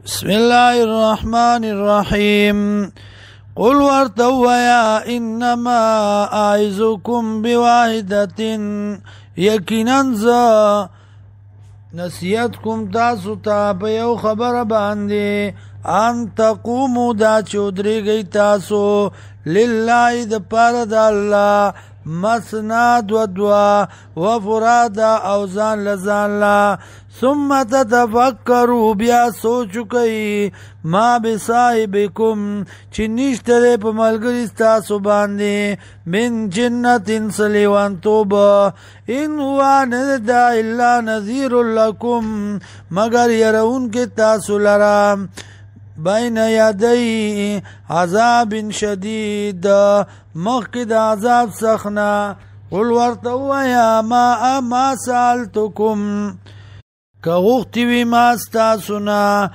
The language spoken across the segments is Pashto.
بسم الله الرحمن الرحيم قل ورتوا يا إنما أعظكم بواحدة يقينا نصیحتکم تاسو ته په یو خبره باندې ان تقوموا دا چودريږئ تاسو لله د پاره د الله مثنا دو دوا وفرادا او ځان لزان لا ثم تتفکروا بیا سوچ کوي ما بصاحبکم چې نشته په ملګری تاسو باندې من جنت سلیوان توبه ان هو ندا الا نذیر لكم مگر يرون کې تاسو لرا بین یدی عذاب شدید مخکد عذاب سخنا قل ورتوا یا ما سالتکم کغوختی وی ما استاسونا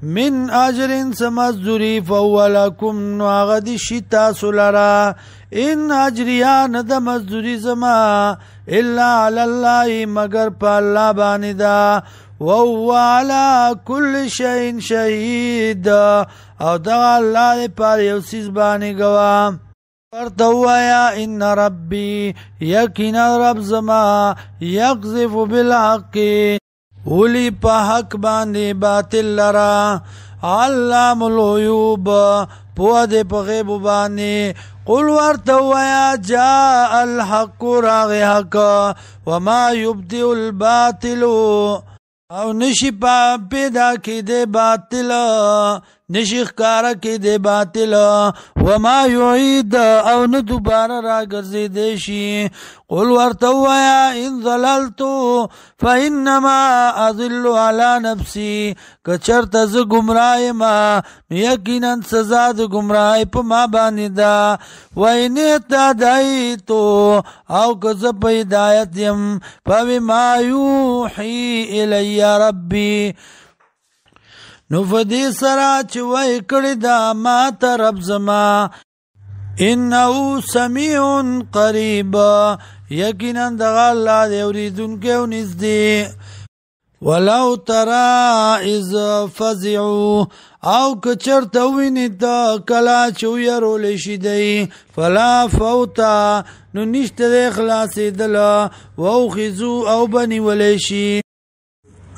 من اجر سمزدوری فولکم نواغدی شتا سلرا ان اجریان دا مزدوری زما الا علی اللہ مگر پا اللہ باندا وهو على كل شيء شهيد او دا الله پر یو سیز باندې گواه ورتوا یا ان ربي یقینا رب زما یقذف بالحق ولی په حق باندې باطل لرا علام الغیوب په دې په غیب باندې قل ورتوا یا جاء الحق راغ حق وما يبدئ الباطل او نشی پیدا کی دے باطل نشی خکارا کی دے باطل وما یعید او نه دوباره را ګرځي دیشی قل ورتوا یا ان ضللتو فانما اضل على نفسي کچرت ز گمراه ما یقینا سزا د گمراه په ما باندې دا وین تدایتو او کز په هدایت يم فبما يوحي الي ربي نو فدی سرا چې وای کړی دا ما ته رب زما انه سمیع قریب یقینا دغه الله دی اوریدونکی او نږدې ولو ترى اذ فزعوا او کچرته ویني ته کلا چې ويرول شي دی فلا فوتا نو نشته خلاصې دل او خذو او بني ولشي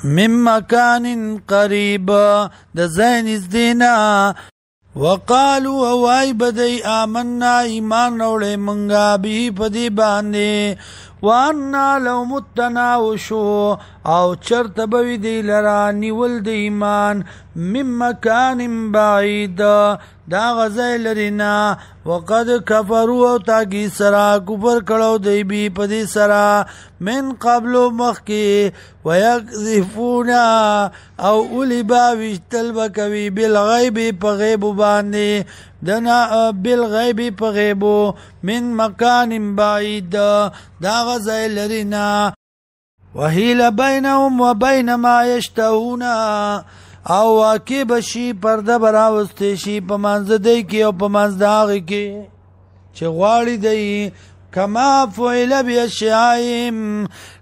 من مكان قريب د زين الدينا وقالوا واي بدي آمنا ایمان روڑے منگا بھی پدی باندے وانا لو متناوشو او چرت بوی دی لرا نیول دی ایمان من مکان بعید دا غزای لرنا وقد کفروا او تاکی سرا کفر کڑو دی بی پدی سرا من قبل مخی ویقذفونا او اولی باوشتل بکوی بالغیب پا غیب باندے دنا بالغیب پا غیبو من مکان بعید دا غزای لرنا وحیل بینهم و بین ما یشتهون او واقع بشی پرده براوسته شي په منځ دی کې او په منځ داغ کې چې غواړي دی کما فعل بیشعائم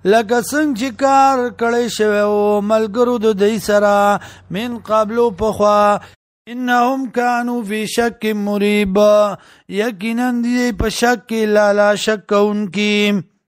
لکه څنګه چې کار کړی شوی او ملګرو د دې سره من قبل پخوا انهم كانوا في شك مريب یقینا دی په شک لا شک انکی